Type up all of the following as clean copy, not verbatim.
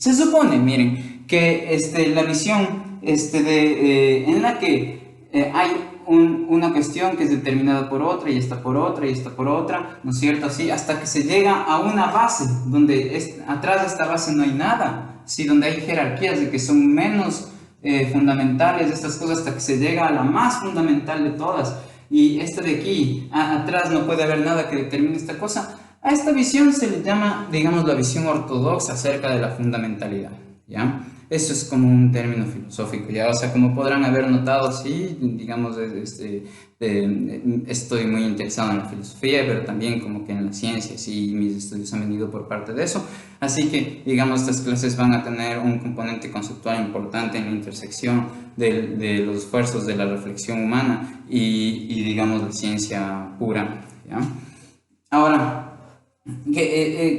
Se supone, miren, que la visión en la que hay una cuestión que es determinada por otra, y esta por otra, y esta por otra, ¿no es cierto? Así, hasta que se llega a una base, donde atrás de esta base no hay nada, ¿sí? Donde hay jerarquías de que son menos fundamentales estas cosas, hasta que se llega a la más fundamental de todas. Y esta de aquí, atrás no puede haber nada que determine esta cosa. A esta visión se le llama, digamos, la visión ortodoxa acerca de la fundamentalidad, ¿ya? Eso es como un término filosófico, ¿ya? O sea, como podrán haber notado, sí, digamos, estoy muy interesado en la filosofía, pero también como que en la ciencia, sí, mis estudios han venido por parte de eso. Así que, digamos, estas clases van a tener un componente conceptual importante en la intersección de los esfuerzos de la reflexión humana digamos, la ciencia pura, ¿ya? Ahora,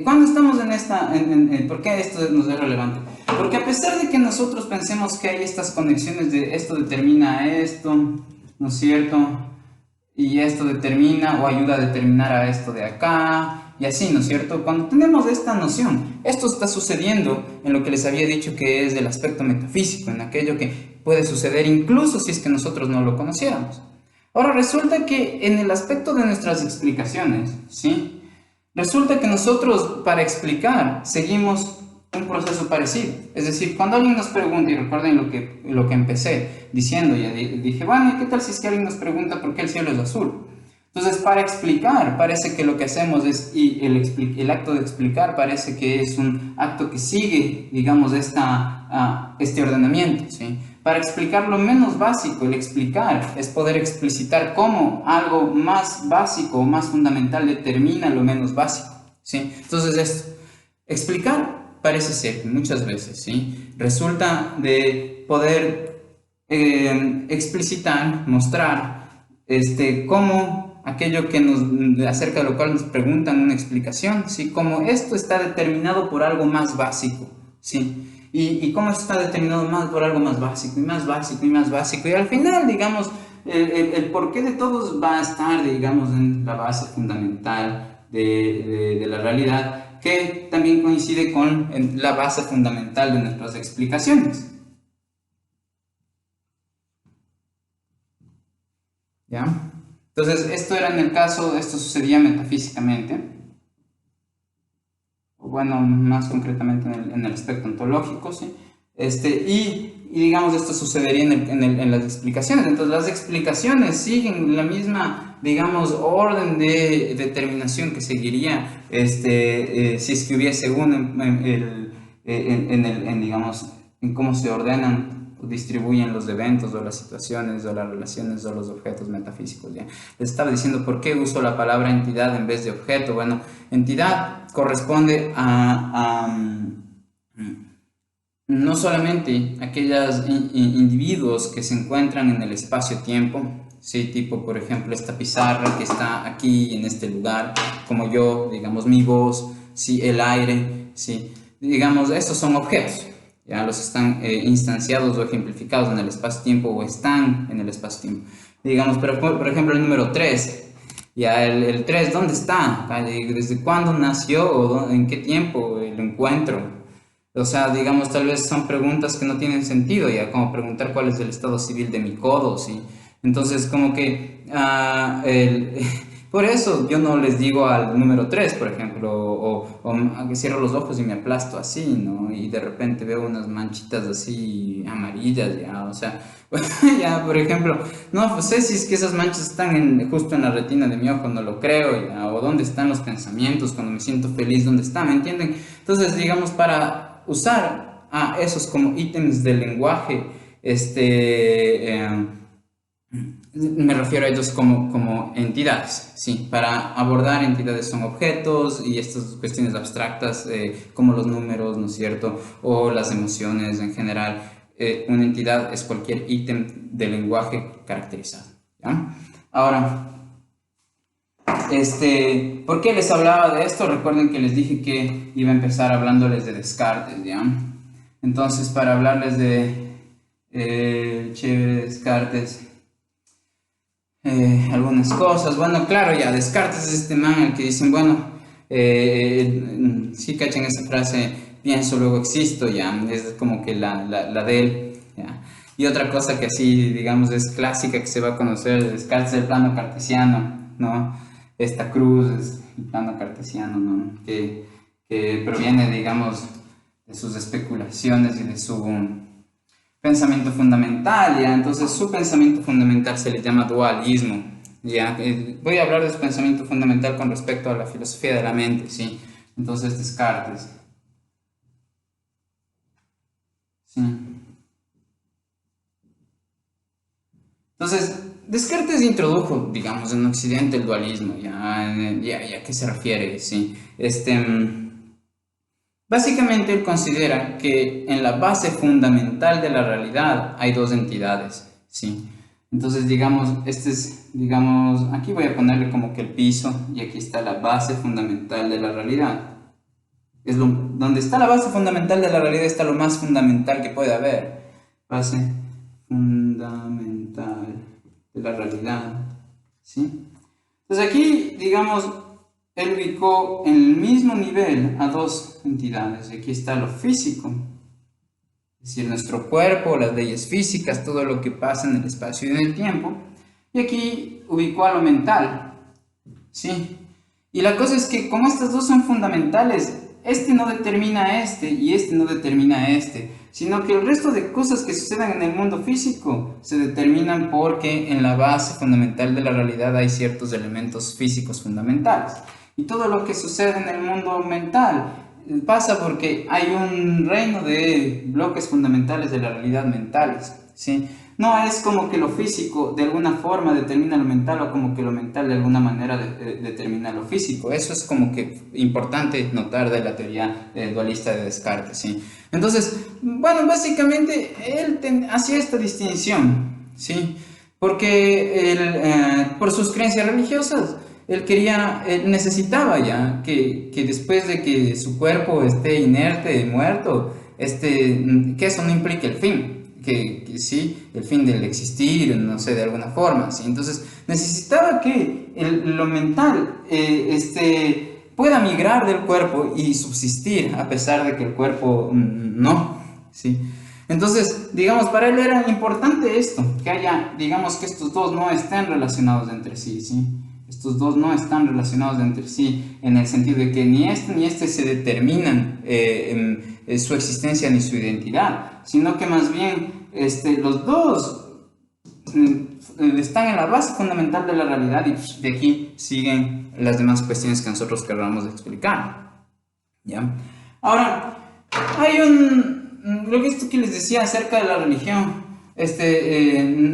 cuando estamos en ¿por qué esto nos es relevante? Porque a pesar de que nosotros pensemos que hay estas conexiones de esto determina esto, ¿no es cierto? Y esto determina o ayuda a determinar a esto de acá, y así, ¿no es cierto? Cuando tenemos esta noción, esto está sucediendo en lo que les había dicho que es el aspecto metafísico, en aquello que puede suceder incluso si es que nosotros no lo conociéramos. Ahora, resulta que en el aspecto de nuestras explicaciones, ¿sí? Resulta que nosotros, para explicar, seguimos un proceso parecido. Es decir, cuando alguien nos pregunta, y recuerden lo que empecé diciendo, ya dije, bueno, ¿y qué tal si es que alguien nos pregunta por qué el cielo es azul? Entonces, para explicar, parece que lo que hacemos es, y el acto de explicar parece que es un acto que sigue, digamos, este ordenamiento, ¿sí? Para explicar lo menos básico, el explicar es poder explicitar cómo algo más básico o más fundamental determina lo menos básico, ¿sí? Entonces, esto, explicar parece ser que muchas veces, ¿sí? Resulta de poder explicitar, mostrar cómo aquello que acerca de lo cual nos preguntan una explicación, ¿sí? Como esto está determinado por algo más básico, ¿sí? Y cómo esto está determinado más por algo más básico, y más básico, y más básico, y al final, digamos, el porqué de todos va a estar, digamos, en la base fundamental de la realidad, que también coincide con la base fundamental de nuestras explicaciones, ¿ya? Entonces, esto sucedía metafísicamente, o bueno, más concretamente en el aspecto ontológico, ¿sí? Y digamos, esto sucedería en las explicaciones. Entonces, las explicaciones siguen la misma, digamos, orden de determinación que seguiría si es que hubiese uno digamos, en cómo se ordenan distribuyen los eventos o las situaciones o las relaciones o los objetos metafísicos, ¿ya? Les estaba diciendo por qué uso la palabra entidad en vez de objeto. Bueno, entidad corresponde a no solamente aquellos individuos que se encuentran en el espacio-tiempo, ¿sí? Tipo, por ejemplo, esta pizarra que está aquí en este lugar, como yo, digamos, mi voz, ¿sí? El aire, ¿sí? Digamos, estos son objetos. Ya los están instanciados o ejemplificados en el espacio-tiempo o están en el espacio-tiempo. Digamos, pero por ejemplo, el número 3, ya el 3, ¿dónde está? ¿Desde cuándo nació o en qué tiempo lo encuentro? O sea, digamos, tal vez son preguntas que no tienen sentido, ya, como preguntar cuál es el estado civil de mi codo, ¿sí? Entonces, como que, por eso yo no les digo al número 3 por ejemplo, o que cierro los ojos y me aplasto así, ¿no? Y de repente veo unas manchitas así amarillas, ya, o sea, ya, por ejemplo, no pues sé si es que esas manchas están justo en la retina de mi ojo, no lo creo, ya, o dónde están los pensamientos cuando me siento feliz, dónde está, ¿me entienden? Entonces, digamos, para usar a esos como ítems del lenguaje, me refiero a ellos como entidades, ¿sí? Para abordar entidades son objetos y estas cuestiones abstractas como los números, ¿no es cierto? O las emociones en general. Una entidad es cualquier ítem del lenguaje caracterizado, ¿ya? Ahora, ¿por qué les hablaba de esto? Recuerden que les dije que iba a empezar hablándoles de Descartes, ¿ya? Entonces, para hablarles de Descartes, algunas cosas. Bueno, claro, ya Descartes es este man al que dicen, bueno, sí cachan esa frase, pienso, luego existo, ya, es como que la de él, ya. Y otra cosa que así, digamos, es clásica que se va a conocer, Descartes, el plano cartesiano, ¿no? Esta cruz es el plano cartesiano, ¿no? Que proviene, digamos, de sus especulaciones y de su pensamiento fundamental, ¿ya? Entonces su pensamiento fundamental se le llama dualismo, ¿ya? Voy a hablar de su pensamiento fundamental con respecto a la filosofía de la mente, ¿sí? Entonces Descartes, ¿sí? Entonces, Descartes introdujo, digamos, en Occidente el dualismo, ¿ya a qué se refiere? ¿Sí? Básicamente él considera que en la base fundamental de la realidad hay dos entidades, ¿sí? Entonces, digamos, digamos, aquí voy a ponerle como que el piso y aquí está la base fundamental de la realidad. Donde está la base fundamental de la realidad está lo más fundamental que puede haber. Base fundamental de la realidad, ¿sí? Entonces aquí, digamos, él ubicó en el mismo nivel a dos entidades. Aquí está lo físico, es decir, nuestro cuerpo, las leyes físicas, todo lo que pasa en el espacio y en el tiempo. Y aquí ubicó a lo mental, ¿sí? Y la cosa es que como estas dos son fundamentales, este no determina a este y este no determina a este, sino que el resto de cosas que sucedan en el mundo físico se determinan porque en la base fundamental de la realidad hay ciertos elementos físicos fundamentales. Y todo lo que sucede en el mundo mental pasa porque hay un reino de bloques fundamentales de la realidad mentales, ¿sí? No es como que lo físico de alguna forma determina lo mental o como que lo mental de alguna manera determina lo físico. Eso es como que importante notar de la teoría dualista de Descartes, ¿sí? Entonces, bueno, básicamente él hacía esta distinción, ¿sí? Porque por sus creencias religiosas, él necesitaba ya que después de que su cuerpo esté inerte, muerto, que eso no implique el fin. Que sí, el fin del existir, no sé, de alguna forma, ¿sí? Entonces necesitaba que lo mental pueda migrar del cuerpo y subsistir a pesar de que el cuerpo no, ¿sí? Entonces, digamos, para él era importante esto, que haya, digamos, que estos dos no estén relacionados entre sí, ¿sí? Estos dos no están relacionados entre sí en el sentido de que ni este se determinan en su existencia ni su identidad, sino que más bien los dos están en la base fundamental de la realidad y de aquí siguen las demás cuestiones que nosotros queramos explicar, ¿ya? Ahora, hay lo que esto que les decía acerca de la religión,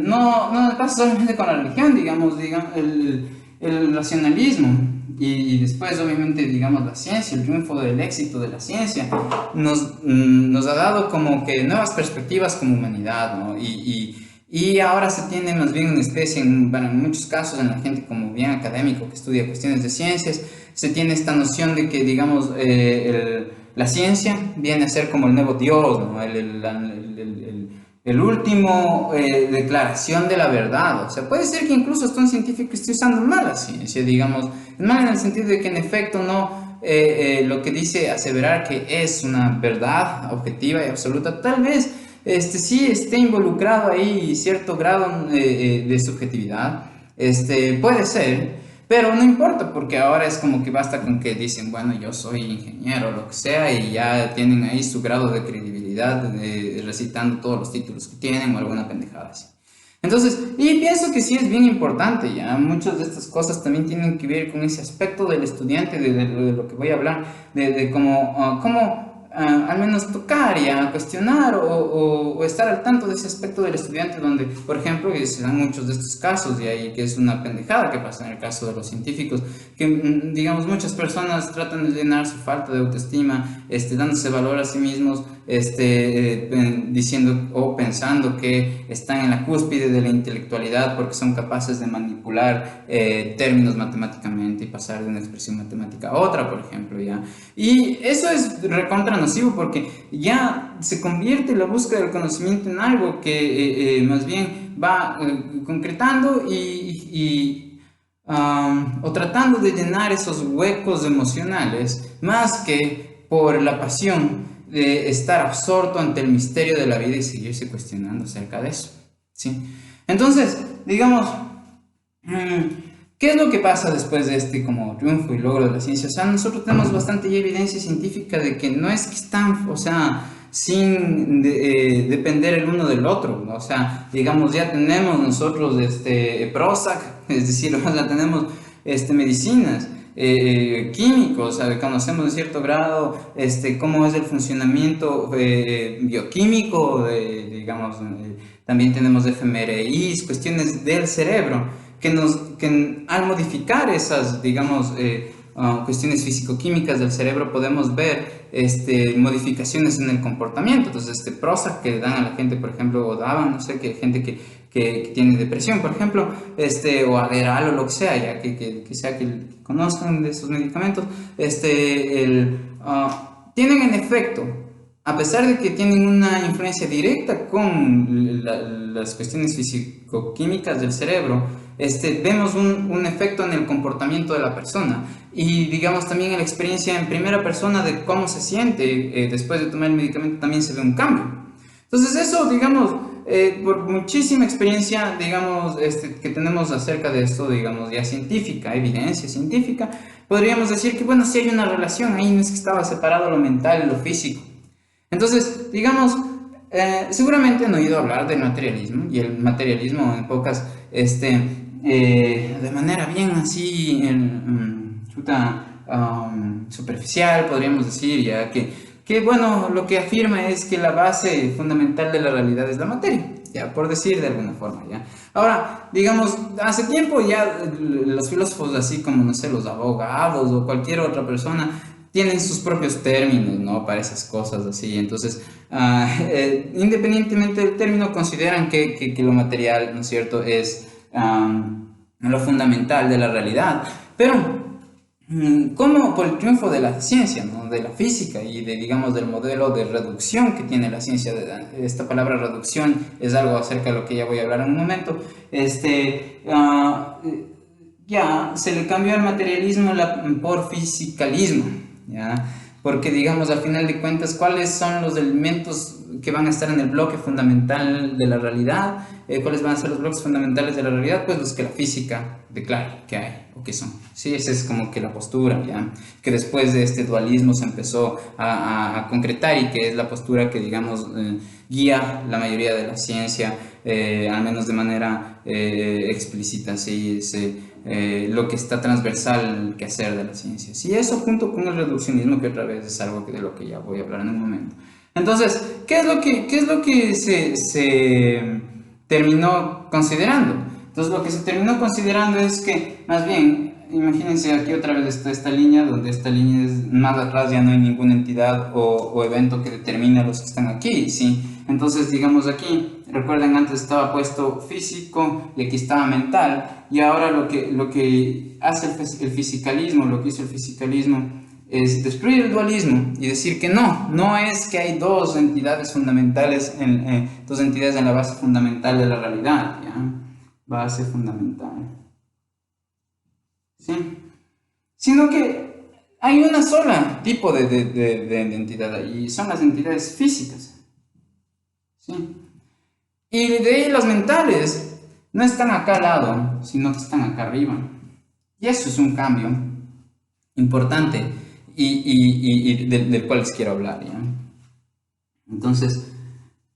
no pasa solamente con la religión, digamos el racionalismo y después obviamente digamos la ciencia, el triunfo del éxito de la ciencia nos ha dado como que nuevas perspectivas como humanidad, ¿no? Y ahora se tiene más bien una especie, bueno, en muchos casos en la gente como bien académico que estudia cuestiones de ciencias, se tiene esta noción de que digamos la ciencia viene a ser como el nuevo Dios, ¿no? El último declaración de la verdad. O sea, puede ser que incluso hasta un científico esté usando mal la ciencia, digamos, mal en el sentido de que en efecto no lo que dice aseverar que es una verdad objetiva y absoluta, tal vez sí esté involucrado ahí cierto grado de subjetividad, puede ser. Pero no importa, porque ahora es como que basta con que dicen, bueno, yo soy ingeniero o lo que sea, y ya tienen ahí su grado de credibilidad recitando todos los títulos que tienen o alguna pendejada así. Entonces, y pienso que sí es bien importante, ya muchas de estas cosas también tienen que ver con ese aspecto del estudiante, de lo que voy a hablar, de cómo al menos tocar y a cuestionar o estar al tanto de ese aspecto del estudiante donde, por ejemplo, se dan muchos de estos casos y ahí que es una pendejada que pasa en el caso de los científicos, que digamos muchas personas tratan de llenar su falta de autoestima, dándose valor a sí mismos, diciendo o pensando que están en la cúspide de la intelectualidad porque son capaces de manipular términos matemáticamente y pasar de una expresión matemática a otra, por ejemplo, ¿ya? Y eso es recontra nocivo porque ya se convierte la búsqueda del conocimiento en algo que más bien va concretando o tratando de llenar esos huecos emocionales más que por la pasión de estar absorto ante el misterio de la vida y seguirse cuestionando acerca de eso, ¿sí? Entonces, digamos, ¿qué es lo que pasa después de este como triunfo y logro de la ciencia? O sea, nosotros tenemos bastante ya evidencia científica de que no es que están, o sea, sin depender el uno del otro, ¿no? O sea, digamos, ya tenemos nosotros Prozac, es decir, o sea, tenemos medicinas, químicos, o sea, conocemos en cierto grado cómo es el funcionamiento bioquímico, digamos, también tenemos fMRIs, cuestiones del cerebro, que al modificar esas, digamos, cuestiones físico-químicas del cerebro podemos ver modificaciones en el comportamiento. Entonces, Prozac que dan a la gente, por ejemplo, o daban, no sé, que gente que tiene depresión, por ejemplo, o Adderall o lo que sea, ya que sea que conozcan de esos medicamentos, tienen en efecto, a pesar de que tienen una influencia directa con las cuestiones físico-químicas del cerebro, vemos un efecto en el comportamiento de la persona y digamos también en la experiencia en primera persona de cómo se siente después de tomar el medicamento también se ve un cambio. Entonces eso, digamos, por muchísima experiencia, digamos, que tenemos acerca de esto, digamos, ya científica, evidencia científica, podríamos decir que, bueno, sí hay una relación ahí, no es que estaba separado lo mental y lo físico. Entonces, digamos, seguramente han oído hablar del materialismo, y el materialismo en pocas, de manera bien así, superficial, podríamos decir, ya que, bueno, lo que afirma es que la base fundamental de la realidad es la materia, ya, por decir de alguna forma, ya. Ahora, digamos, hace tiempo ya los filósofos así como, no sé, los abogados o cualquier otra persona tienen sus propios términos, ¿no? Para esas cosas así. Entonces, independientemente del término, consideran que lo material, ¿no es cierto?, es lo fundamental de la realidad. Pero, como por el triunfo de la ciencia, ¿no? De la física y de, digamos, del modelo de reducción que tiene la ciencia, esta palabra reducción es algo acerca de lo que ya voy a hablar en un momento, ya se le cambió el materialismo por fisicalismo, ¿ya? Porque, digamos, al final de cuentas, ¿cuáles son los elementos que van a estar en el bloque fundamental de la realidad? ¿Cuáles van a ser los bloques fundamentales de la realidad? Pues los que la física declara que hay o que son. Sí, esa es como que la postura, ¿ya? Que después de este dualismo se empezó a concretar y que es la postura que, digamos, guía la mayoría de la ciencia, al menos de manera explícita, sí, lo que está transversal en el quehacer de la ciencia. Sí, eso junto con el reduccionismo, que otra vez es algo de lo que ya voy a hablar en un momento. Entonces, ¿qué es lo que se terminó considerando? Entonces, lo que se terminó considerando es que, más bien, imagínense aquí otra vez está esta línea, donde esta línea es más atrás, ya no hay ninguna entidad o evento que determine a los que están aquí, ¿sí? Entonces, digamos aquí, recuerden, antes estaba puesto físico y aquí estaba mental, y ahora lo que hace el fisicalismo, lo que hizo el fisicalismo, es destruir el dualismo y decir que no es que hay dos entidades fundamentales, dos entidades en la base fundamental de la realidad, ¿ya? Base fundamental, ¿sí? Sino que hay una sola tipo de entidad y son las entidades físicas, ¿sí? Y de ahí las mentales no están acá al lado, sino que están acá arriba. Y eso es un cambio importante y del cual les quiero hablar, ¿ya? Entonces,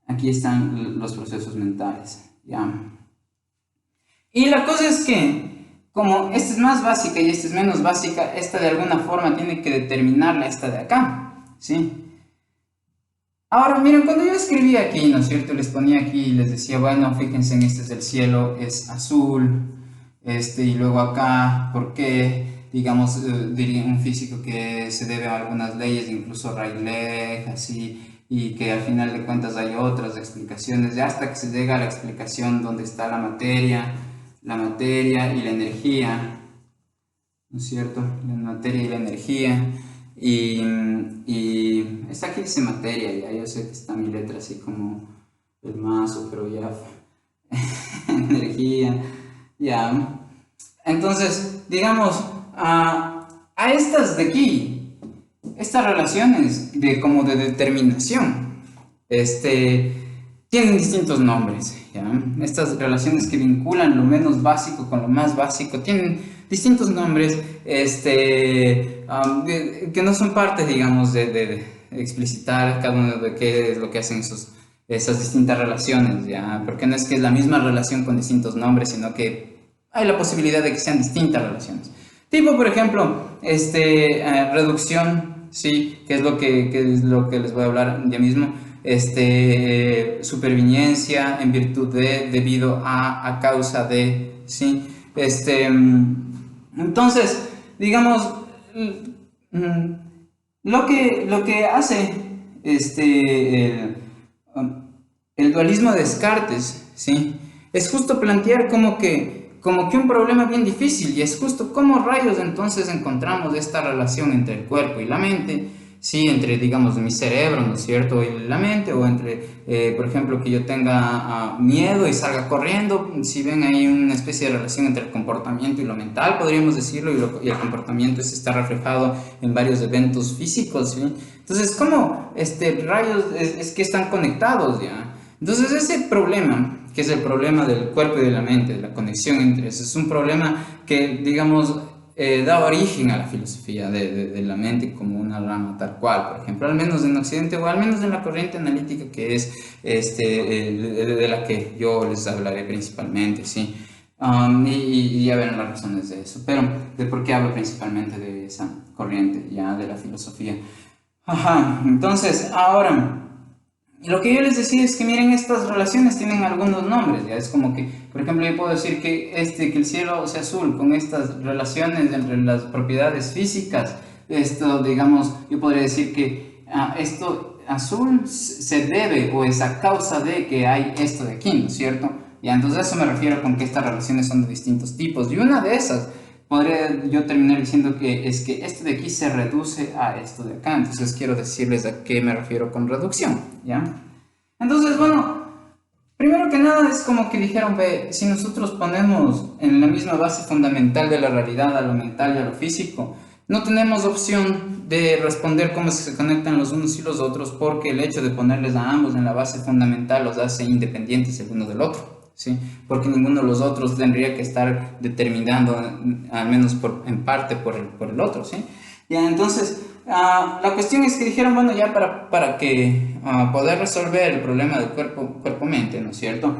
aquí están los procesos mentales, ¿ya? Y la cosa es que, como esta es más básica y esta es menos básica, esta de alguna forma tiene que determinarla esta de acá, ¿sí? Ahora, miren, cuando yo escribía aquí, ¿no es cierto? Les ponía aquí y les decía, bueno, fíjense en este es el cielo, es azul, y luego acá, ¿por qué? Digamos, diría un físico que se debe a algunas leyes, incluso Rayleigh, así, y que al final de cuentas hay otras explicaciones, ya hasta que se llega a la explicación donde está la materia y la energía, ¿no es cierto? La materia y la energía. Y esta aquí dice materia, ya yo sé que está mi letra así como el mazo, pero ya energía, ya. Entonces, digamos, a estas de aquí, estas relaciones como de determinación, tienen distintos nombres, ¿ya? Estas relaciones que vinculan lo menos básico con lo más básico tienen distintos nombres, que no son parte, digamos, de explicitar cada uno de qué es lo que hacen esas distintas relaciones, ¿ya? Porque no es que es la misma relación con distintos nombres, sino que hay la posibilidad de que sean distintas relaciones. Tipo, por ejemplo, reducción, sí, que es lo que les voy a hablar ya mismo. Supervivencia en virtud de, debido a causa de, sí. Entonces, digamos, lo que hace el dualismo de Descartes, ¿sí? Es justo plantear como que un problema bien difícil, y es justo cómo rayos entonces encontramos esta relación entre el cuerpo y la mente, sí, entre, digamos, mi cerebro, ¿no es cierto?, y la mente, o entre, por ejemplo, que yo tenga miedo y salga corriendo. Si ven, hay una especie de relación entre el comportamiento y lo mental, podríamos decirlo, y el comportamiento está reflejado en varios eventos físicos, ¿sí? Entonces, ¿cómo rayos es que están conectados, ya? Entonces, ese problema, que es el problema del cuerpo y de la mente, de la conexión entre eso, es un problema que, digamos, da origen a la filosofía de la mente como una rama tal cual, por ejemplo, al menos en Occidente, o al menos en la corriente analítica que es de la que yo les hablaré principalmente, ¿sí? Y ya verán las razones de eso, pero de por qué hablo principalmente de esa corriente, ya, de la filosofía. Ajá, entonces, ahora, lo que yo les decía es que miren, estas relaciones tienen algunos nombres, ya es como que, por ejemplo, yo puedo decir que el cielo sea azul con estas relaciones entre las propiedades físicas. Digamos, yo podría decir que esto azul se debe o es a causa de que hay esto de aquí, ¿no es cierto? Ya, entonces a eso me refiero con que estas relaciones son de distintos tipos, y una de esas podría yo terminar diciendo que es que esto de aquí se reduce a esto de acá. Entonces quiero decirles a qué me refiero con reducción, ¿ya? Entonces, bueno, primero que nada es como que dijeron, ve, si nosotros ponemos en la misma base fundamental de la realidad a lo mental y a lo físico, no tenemos opción de responder cómo se conectan los unos y los otros, porque el hecho de ponerles a ambos en la base fundamental los hace independientes el uno del otro. ¿Sí? Porque ninguno de los otros tendría que estar determinando, al menos en parte, por el otro, ¿sí? Ya, entonces, la cuestión es que dijeron, bueno, ya para que poder resolver el problema del cuerpo-mente, ¿no es cierto?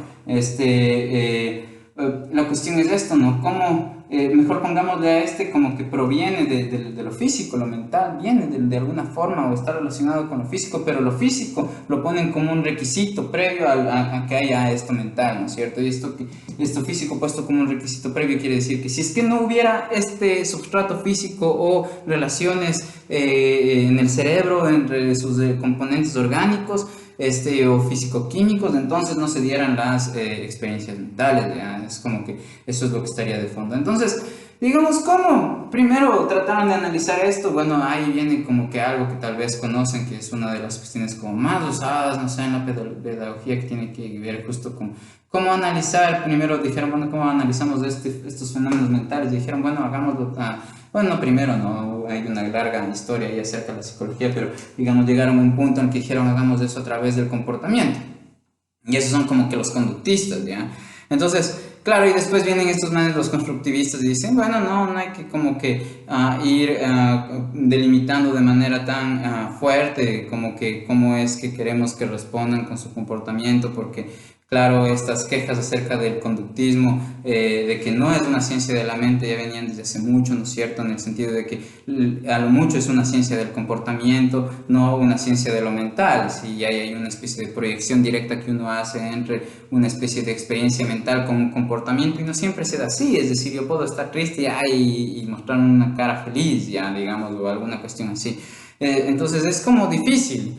La cuestión es esto, ¿no? ¿Cómo, mejor pongámosle a como que proviene de lo físico, lo mental viene de alguna forma o está relacionado con lo físico, pero lo físico lo ponen como un requisito previo a que haya esto mental, ¿no es cierto? Y esto físico puesto como un requisito previo quiere decir que si es que no hubiera este substrato físico o relaciones en el cerebro entre sus componentes orgánicos, o físico-químicos, entonces no se dieran las experiencias mentales, ¿ya? Es como que eso es lo que estaría de fondo. Entonces, digamos, ¿cómo? Primero trataron de analizar esto. Bueno, ahí viene como que algo que tal vez conocen, que es una de las cuestiones como más usadas, no sé, en la pedagogía, que tiene que ver justo con cómo analizar. Primero dijeron, bueno, ¿cómo analizamos estos fenómenos mentales? Y dijeron, bueno, hagámoslo. Bueno, primero no, hay una larga historia ahí acerca de la psicología, pero digamos llegaron a un punto en que dijeron hagamos eso a través del comportamiento. Y esos son como que los conductistas, ¿ya? Entonces, claro, y después vienen estos manes, los constructivistas, y dicen, bueno, no hay que como que ir delimitando de manera tan fuerte como que cómo es que queremos que respondan con su comportamiento, porque claro, estas quejas acerca del conductismo, de que no es una ciencia de la mente, ya venían desde hace mucho, ¿no es cierto? En el sentido de que a lo mucho es una ciencia del comportamiento, no una ciencia de lo mental. Si hay una especie de proyección directa que uno hace entre una especie de experiencia mental con un comportamiento, y no siempre se da así. Es decir, yo puedo estar triste y mostrar una cara feliz, ya, digamos, o alguna cuestión así. Entonces es como difícil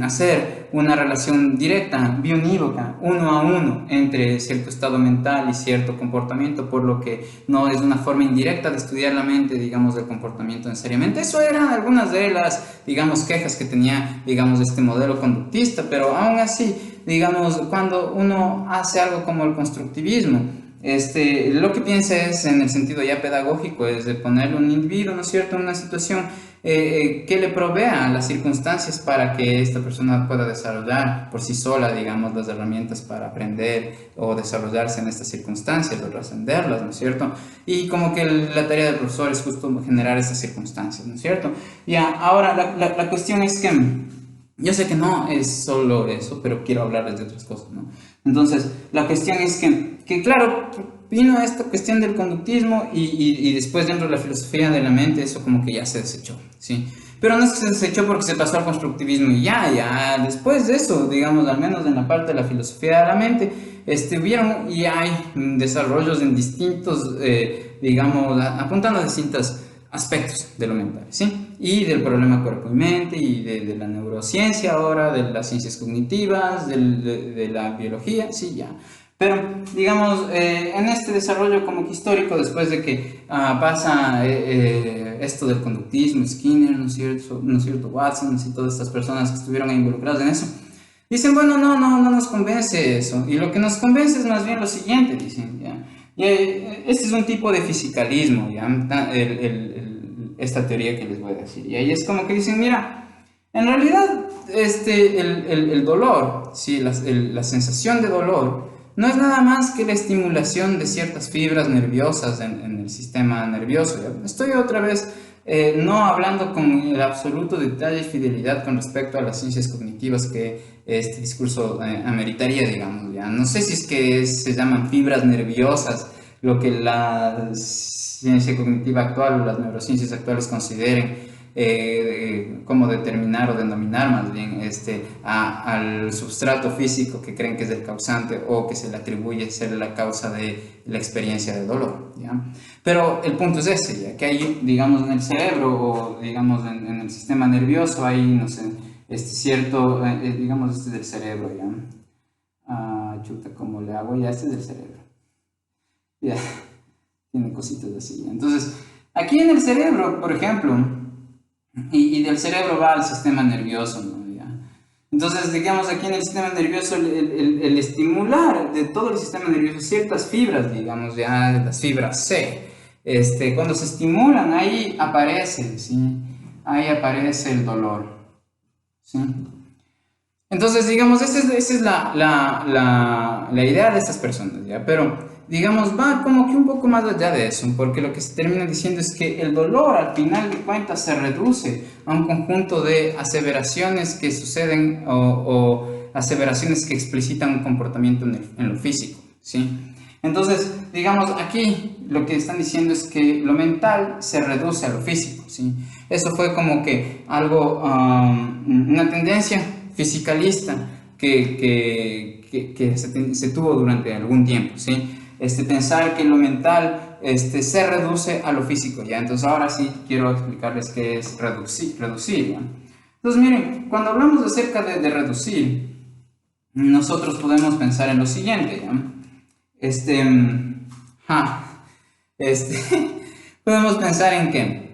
hacer una relación directa, bionívoca, uno a uno, entre cierto estado mental y cierto comportamiento, por lo que no es una forma indirecta de estudiar la mente, digamos, del comportamiento necesariamente. Eso eran algunas de las, digamos, quejas que tenía, digamos, este modelo conductista, pero aún así, digamos, cuando uno hace algo como el constructivismo, Lo que piensa es, en el sentido ya pedagógico, es de ponerle un individuo, ¿no es cierto?, en una situación que le provea las circunstancias para que esta persona pueda desarrollar por sí sola, digamos, las herramientas para aprender o desarrollarse en estas circunstancias o trascenderlas, ¿no es cierto? Y como que la tarea del profesor es justo generar esas circunstancias, ¿no es cierto? Ya, ahora la cuestión es que yo sé que no es solo eso, pero quiero hablarles de otras cosas, ¿no? Entonces, la cuestión es que claro, vino esta cuestión del conductismo y después dentro de la filosofía de la mente eso como que ya se desechó, ¿sí? Pero no es que se desechó porque se pasó al constructivismo y ya, después de eso, digamos, al menos en la parte de la filosofía de la mente, hubieron y hay desarrollos en distintos, digamos, apuntando a distintos aspectos de lo mental, ¿sí? Y del problema cuerpo y mente, y de la neurociencia ahora, de las ciencias cognitivas, de la biología, sí, ya. Pero, digamos, en este desarrollo como que histórico, después de que pasa esto del conductismo, Skinner, ¿no es cierto? Watson y todas estas personas que estuvieron involucradas en eso, dicen, bueno, no nos convence eso. Y lo que nos convence es más bien lo siguiente, dicen, ¿ya? Y, este es un tipo de fisicalismo, ¿ya? Esta teoría que les voy a decir. Y ahí es como que dicen, mira, en realidad el dolor, ¿sí? La sensación de dolor, no es nada más que la estimulación de ciertas fibras nerviosas en el sistema nervioso. ¿Ya? Estoy otra vez no hablando con el absoluto detalle y fidelidad con respecto a las ciencias cognitivas que este discurso ameritaría, digamos. ¿Ya? No sé si es que se llaman fibras nerviosas, lo que la ciencia cognitiva actual o las neurociencias actuales consideren cómo determinar o denominar más bien al substrato físico que creen que es el causante o que se le atribuye ser la causa de la experiencia de dolor, ¿ya? Pero el punto es ese, ¿ya? Que hay, digamos, en el cerebro o, digamos, en el sistema nervioso hay, no sé, cierto, digamos, este es del cerebro, ¿ya? Chuta, ¿cómo le hago? Ya, este es del cerebro. Ya, tiene cositas así. Entonces, aquí en el cerebro, por ejemplo, y del cerebro va al sistema nervioso, ¿no? ¿Ya? Entonces, digamos, aquí en el sistema nervioso, el estimular de todo el sistema nervioso ciertas fibras, digamos, ya las fibras C, cuando se estimulan, ahí aparece, ¿sí? Ahí aparece el dolor, ¿sí? Entonces, digamos, esa es la idea de estas personas, ¿ya? Pero, digamos, va como que un poco más allá de eso, porque lo que se termina diciendo es que el dolor, al final de cuentas, se reduce a un conjunto de aseveraciones que suceden o aseveraciones que explicitan un comportamiento en lo físico, ¿sí? Entonces, digamos, aquí lo que están diciendo es que lo mental se reduce a lo físico, ¿sí? Eso fue como que algo, una tendencia fisicalista que se tuvo durante algún tiempo, ¿sí? Pensar que lo mental se reduce a lo físico, ¿ya? Entonces ahora sí quiero explicarles qué es reducir, ¿ya? Entonces miren, cuando hablamos acerca de reducir, nosotros podemos pensar en lo siguiente, ¿ya? Este, ja, este, podemos pensar en que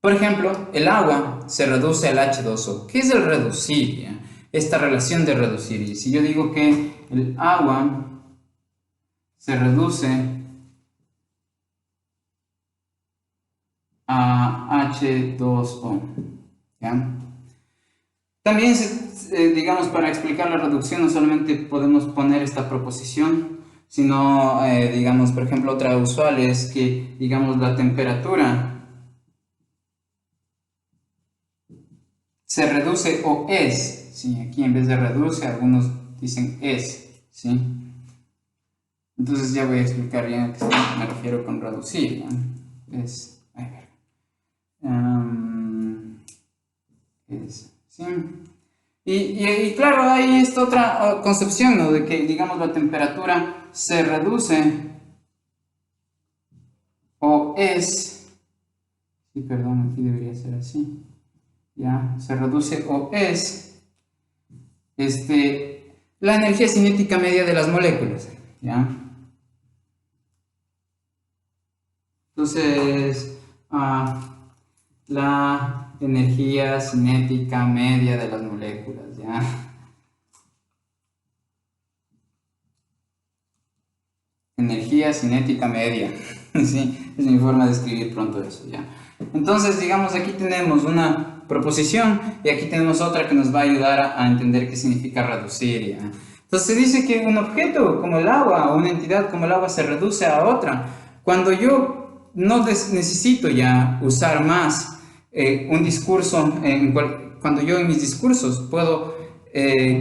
por ejemplo, el agua se reduce al H2O. ¿Qué es el reducir? ¿Ya? Esta relación de reducir. Y si yo digo que el agua se reduce a H2O. ¿Ya? También, digamos, para explicar la reducción no solamente podemos poner esta proposición, sino, digamos, por ejemplo, otra usual es que, digamos, la temperatura se reduce o es, ¿sí? Aquí en vez de reduce, algunos dicen es, ¿sí? Entonces ya voy a explicar bien a qué me refiero con reducir, ¿ya? Es, a ver, ¿sí? Y claro, hay esta otra concepción, ¿no? De que, digamos, la temperatura se reduce o es, sí, perdón, aquí debería ser así, ¿ya? Se reduce o es, la energía cinética media de las moléculas, ¿ya? Entonces, la energía cinética media de las moléculas, ¿ya? energía cinética media. Sí, es mi forma de escribir pronto eso, ¿ya? Entonces, digamos, aquí tenemos una proposición y aquí tenemos otra que nos va a ayudar a entender qué significa reducir, ¿ya? Entonces, se dice que un objeto como el agua o una entidad como el agua se reduce a otra cuando yo no necesito ya usar más un discurso, cuando yo en mis discursos puedo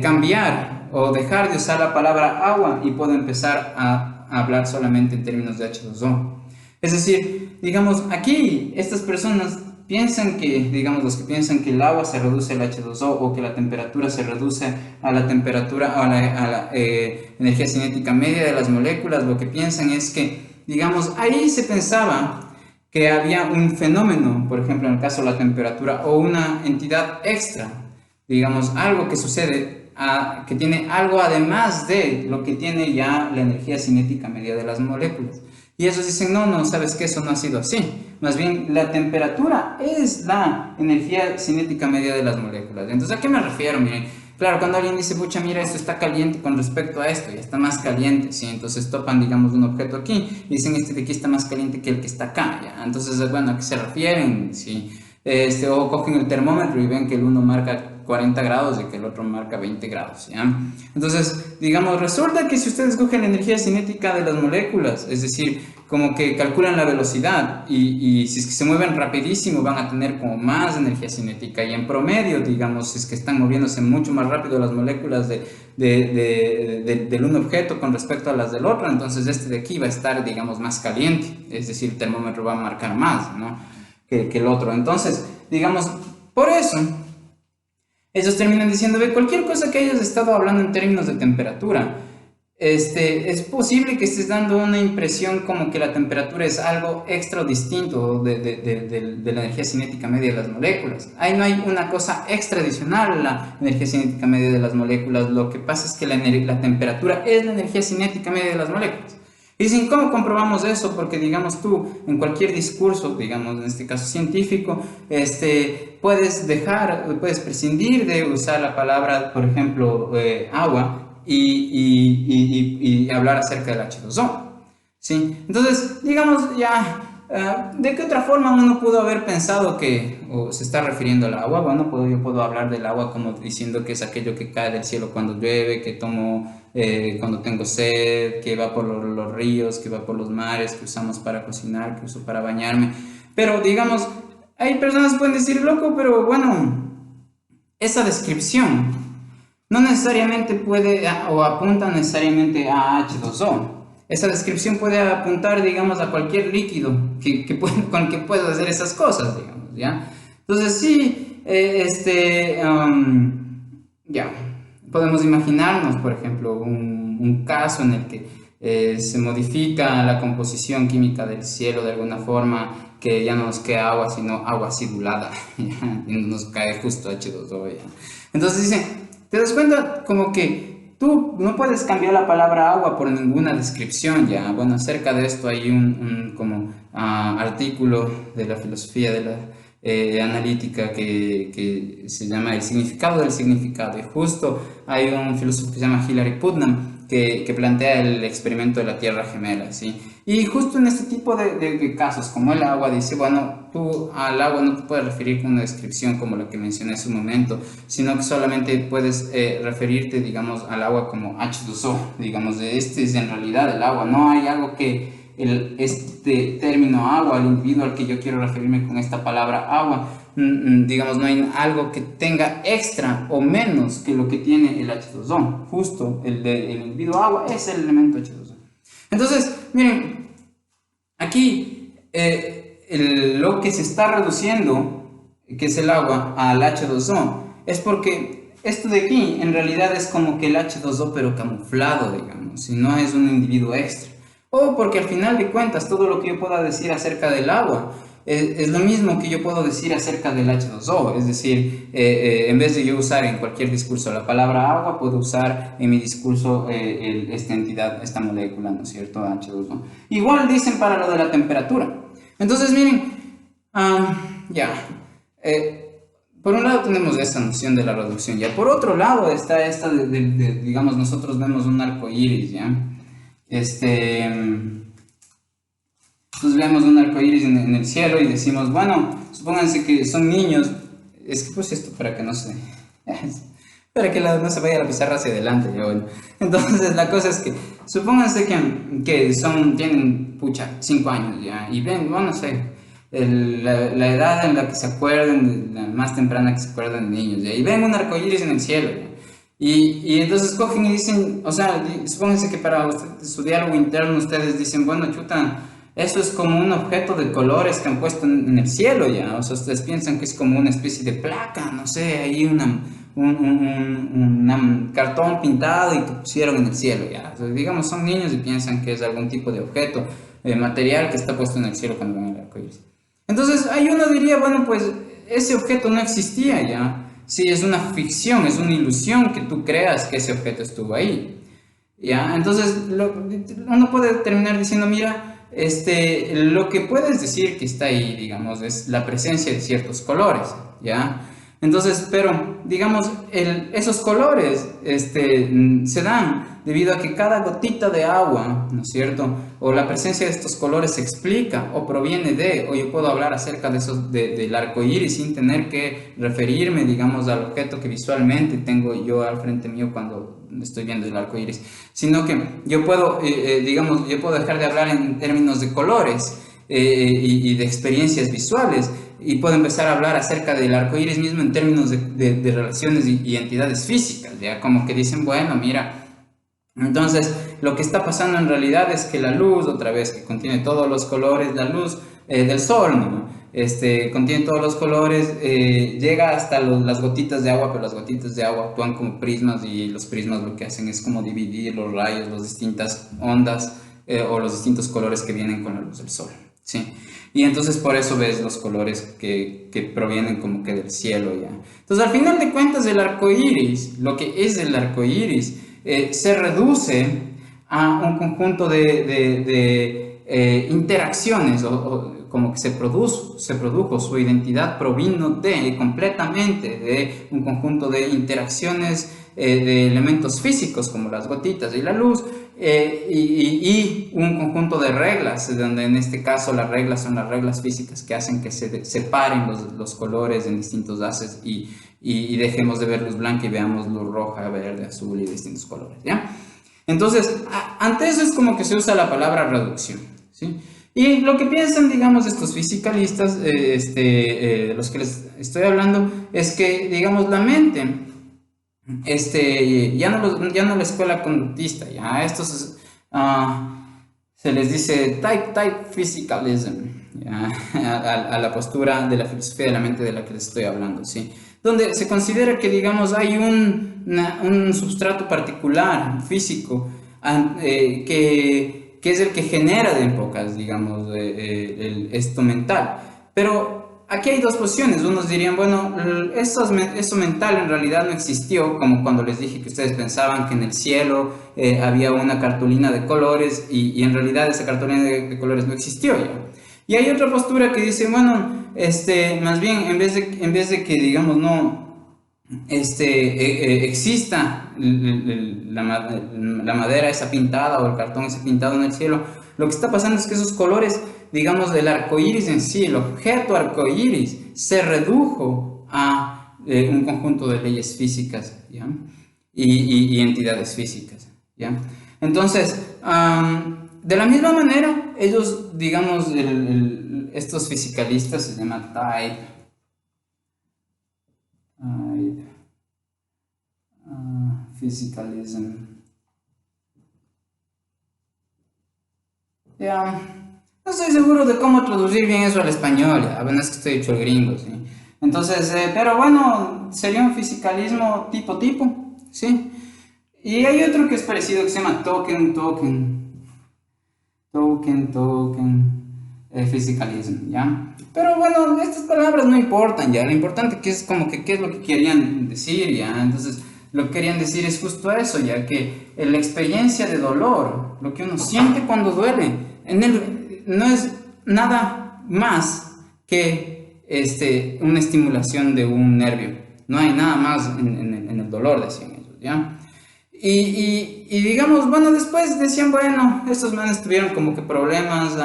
cambiar o dejar de usar la palabra agua y puedo empezar a hablar solamente en términos de H2O. Es decir, digamos, aquí estas personas piensan que, digamos, los que piensan que el agua se reduce al H2O o que la temperatura se reduce a la temperatura, a la energía cinética media de las moléculas, lo que piensan es que, digamos, ahí se pensaba que había un fenómeno, por ejemplo, en el caso de la temperatura, o una entidad extra, digamos, algo que sucede, que tiene algo además de lo que tiene ya la energía cinética media de las moléculas. Y ellos dicen, no, no, sabes que eso no ha sido así. Más bien, la temperatura es la energía cinética media de las moléculas. Entonces, ¿a qué me refiero? Miren, claro, cuando alguien dice, pucha, mira, esto está caliente con respecto a esto, ya está más caliente, ¿sí? Entonces topan, digamos, un objeto aquí y dicen, este de aquí está más caliente que el que está acá, ¿ya? Entonces, bueno, ¿a qué se refieren? ¿Sí? O cogen el termómetro y ven que el uno marca 40 grados y que el otro marca 20 grados, ¿ya? Entonces, digamos, resulta que si ustedes cogen la energía cinética de las moléculas, es decir, como que calculan la velocidad y si es que se mueven rapidísimo van a tener como más energía cinética y en promedio, digamos, si es que están moviéndose mucho más rápido las moléculas del un objeto con respecto a las del otro, entonces este de aquí va a estar, digamos, más caliente, es decir, el termómetro va a marcar más, ¿no? que el otro. Entonces, digamos, por eso ellos terminan diciendo, ve, cualquier cosa que hayas estado hablando en términos de temperatura, es posible que estés dando una impresión como que la temperatura es algo extra o distinto de la energía cinética media de las moléculas. Ahí no hay una cosa extra adicional a la energía cinética media de las moléculas. Lo que pasa es que la temperatura es la energía cinética media de las moléculas. Y dicen, ¿cómo comprobamos eso? Porque, digamos, tú en cualquier discurso, digamos, en este caso científico, puedes prescindir de usar la palabra, por ejemplo, agua y hablar acerca del H2O, ¿sí? Entonces, digamos, ya, ¿de qué otra forma uno pudo haber pensado que se está refiriendo al agua? Bueno, yo puedo hablar del agua como diciendo que es aquello que cae del cielo cuando llueve, que tomo cuando tengo sed, que va por los ríos, que va por los mares, que usamos para cocinar, que uso para bañarme. Pero, digamos, hay personas que pueden decir, loco, pero bueno, esa descripción no necesariamente puede o apunta necesariamente a H2O. Esa descripción puede apuntar, digamos, a cualquier líquido con el que puedo hacer esas cosas, digamos, ¿ya? Entonces, sí, ya, podemos imaginarnos, por ejemplo, un caso en el que se modifica la composición química del cielo de alguna forma, que ya no nos queda agua, sino agua acidulada, ¿ya? Y nos cae justo H2O, ¿ya? Entonces dice, ¿te das cuenta? Como que tú no puedes cambiar la palabra agua por ninguna descripción, ¿ya? Bueno, acerca de esto hay un artículo de la filosofía de la analítica que se llama El significado del significado, y justo hay un filósofo que se llama Hilary Putnam que plantea el experimento de la Tierra gemela, ¿sí? Y justo en este tipo de casos, como el agua, dice, bueno, tú al agua no te puedes referir con una descripción como la que mencioné hace un momento, sino que solamente puedes referirte, digamos, al agua como H2O, digamos, este es en realidad el agua, no hay algo que este término agua, el individuo al que yo quiero referirme con esta palabra agua, digamos, no hay algo que tenga extra o menos que lo que tiene el H2O. Justo el individuo agua es el elemento H2O. Entonces, miren, aquí lo que se está reduciendo, que es el agua, al H2O, es porque esto de aquí en realidad es como que el H2O pero camuflado, digamos, y no es un individuo extra. O porque al final de cuentas todo lo que yo pueda decir acerca del agua es lo mismo que yo puedo decir acerca del H2O, es decir, en vez de yo usar en cualquier discurso la palabra agua, puedo usar en mi discurso esta entidad, esta molécula, ¿no es cierto?, H2O. Igual dicen para lo de la temperatura. Entonces, miren, por un lado tenemos esta noción de la reducción, ya por otro lado está esta digamos, nosotros vemos un arco iris, ¿ya? este, pues vemos un arco iris en el cielo y decimos, bueno, supónganse que son niños, es que puse esto para que no se, para que no se vaya la pizarra hacia adelante, ya bueno. Entonces la cosa es que, supónganse que tienen, pucha, 5 años ya, y ven, bueno, no sé, la edad en la que se acuerden, la más temprana que se acuerdan de niños, ya, y ven un arco iris en el cielo, ya. Y entonces cogen y dicen, o sea, supónganse que para su diálogo interno ustedes dicen, bueno, chuta, eso es como un objeto de colores que han puesto en el cielo ya, o sea, ustedes piensan que es como una especie de placa, no sé, ahí un cartón pintado y que pusieron en el cielo ya, o sea, digamos, son niños y piensan que es algún tipo de objeto material que está puesto en el cielo cuando ven el arco iris. Entonces, ahí uno diría, bueno, pues ese objeto no existía ya. Sí, es una ficción, es una ilusión que tú creas que ese objeto estuvo ahí. ¿Ya? Entonces, uno puede terminar diciendo, mira, lo que puedes decir que está ahí, digamos, es la presencia de ciertos colores, ¿ya? Entonces, pero, digamos, esos colores se dan debido a que cada gotita de agua, ¿no es cierto? O la presencia de estos colores se explica o proviene o yo puedo hablar acerca de esos, del arco iris sin tener que referirme, digamos, al objeto que visualmente tengo yo al frente mío cuando estoy viendo el arco iris, sino que yo puedo, digamos, yo puedo dejar de hablar en términos de colores y de experiencias visuales y puedo empezar a hablar acerca del arco iris mismo en términos de relaciones y entidades físicas, ya como que dicen, bueno, mira, entonces lo que está pasando en realidad es que la luz, otra vez, que contiene todos los colores, la luz del sol, ¿no? Contiene todos los colores, llega hasta las gotitas de agua, pero las gotitas de agua actúan como prismas y los prismas lo que hacen es como dividir los rayos, las distintas ondas o los distintos colores que vienen con la luz del sol, ¿sí? Y entonces por eso ves los colores que provienen como que del cielo ya. Entonces al final de cuentas el arco iris, lo que es el arco iris, se reduce a un conjunto de interacciones o como que se produjo, su identidad provino completamente de un conjunto de interacciones de elementos físicos como las gotitas y la luz y un conjunto de reglas, donde en este caso las reglas son las reglas físicas que hacen que se separen los colores en distintos haces y dejemos de ver luz blanca y veamos luz roja, verde, azul y distintos colores, ¿ya? Entonces, ante eso es como que se usa la palabra reducción, ¿sí? Y lo que piensan, digamos, estos fisicalistas, los que les estoy hablando, es que, digamos, la mente, ya no la escuela conductista, ya a estos se les dice type physicalism, ¿ya? A la postura de la filosofía de la mente de la que les estoy hablando, ¿sí? Donde se considera que, digamos, hay un substrato particular, físico, que es el que genera de en pocas, digamos, esto mental. Pero aquí hay dos posiciones. Unos dirían, bueno, eso mental en realidad no existió, como cuando les dije que ustedes pensaban que en el cielo había una cartulina de colores y en realidad esa cartulina de colores no existió ya. Y hay otra postura que dice, bueno, más bien, en vez de que, digamos, no exista la madera esa pintada o el cartón ese pintado en el cielo, lo que está pasando es que esos colores, digamos, del arco iris en sí, el objeto arco iris, se redujo a un conjunto de leyes físicas, ¿ya? Y entidades físicas, ¿ya? Entonces, de la misma manera, ellos, digamos, estos fisicalistas se llaman physicalism. Ya, no estoy seguro de cómo traducir bien eso al español, ya, bueno, es que estoy hecho el gringo, ¿sí? Entonces, pero bueno, sería un fisicalismo tipo, ¿sí? Y hay otro que es parecido que se llama physicalism, ¿ya? Pero bueno, estas palabras no importan, ¿ya? Lo importante que es como que qué es lo que querían decir, ¿ya? Entonces, lo que querían decir es justo eso, ya que la experiencia de dolor, lo que uno siente cuando duele, no es nada más que una estimulación de un nervio. No hay nada más en el dolor, decían ellos, ¿ya? Y digamos, bueno, después decían, bueno, estos manes tuvieron como que problemas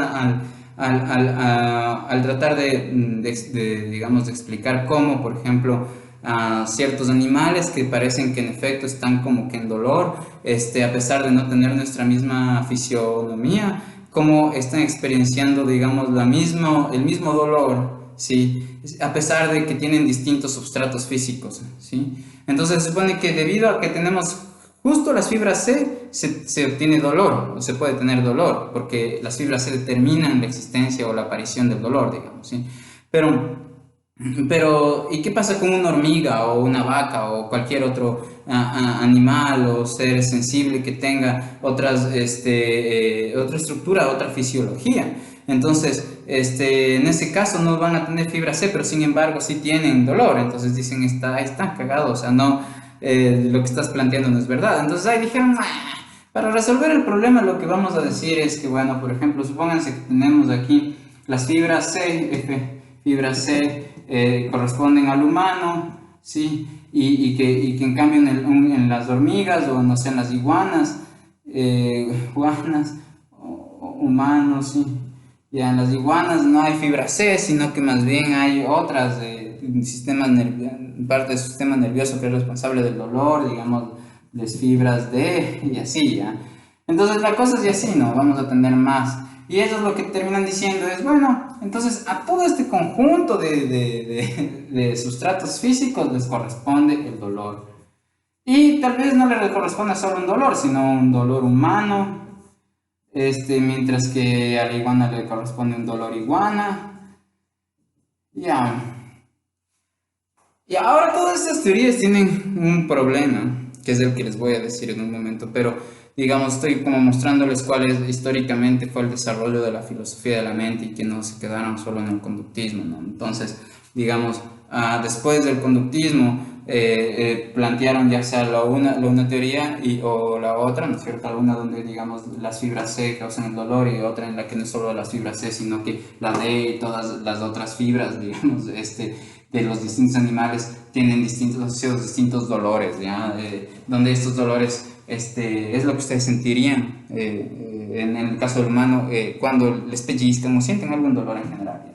al tratar digamos, de explicar cómo, por ejemplo, a ciertos animales que parecen que en efecto están como que en dolor, a pesar de no tener nuestra misma fisionomía, cómo están experienciando, digamos, el mismo dolor, ¿sí? A pesar de que tienen distintos substratos físicos, ¿sí? Entonces se supone que debido a que tenemos justo las fibras C, se obtiene dolor, o se puede tener dolor, porque las fibras C determinan la existencia o la aparición del dolor, digamos, ¿sí? Pero ¿y qué pasa con una hormiga o una vaca o cualquier otro animal o ser sensible que tenga otra estructura, otra fisiología? Entonces, en ese caso no van a tener fibra C, pero sin embargo sí tienen dolor. Entonces dicen, está cagado, o sea, no, lo que estás planteando no es verdad. Entonces ahí dijeron, "Ah, para resolver el problema lo que vamos a decir es que, bueno, por ejemplo, supónganse que tenemos aquí las fibras C, fibras C corresponden al humano, ¿sí? Y que en cambio en las hormigas o no sé, en las iguanas, iguanas humanos, ¿sí? Ya en las iguanas no hay fibra C, sino que más bien hay otras parte del sistema nervioso que es responsable del dolor, digamos, las fibras D y así, ¿ya? Entonces la cosa es así, ¿no? Vamos a tener más. Y ellos lo que terminan diciendo es, bueno, entonces a todo este conjunto de sustratos físicos les corresponde el dolor. Y tal vez no le corresponde solo un dolor, sino un dolor humano, mientras que a la iguana le corresponde un dolor iguana. Ya. Y ahora todas estas teorías tienen un problema, que es el que les voy a decir en un momento, pero digamos, estoy como mostrándoles cuál es históricamente fue el desarrollo de la filosofía de la mente y que no se quedaron solo en el conductismo, ¿no? Entonces, digamos, después del conductismo, plantearon ya sea una teoría o la otra, ¿no es cierto? Una donde, digamos, las fibras C causan el dolor y otra en la que no es solo las fibras C, sino que la D y todas las otras fibras, digamos, de los distintos animales tienen distintos dolores, ¿ya? Donde estos dolores es lo que ustedes sentirían en el caso del humano cuando les pellizcan o sienten algún dolor en general, ¿ya?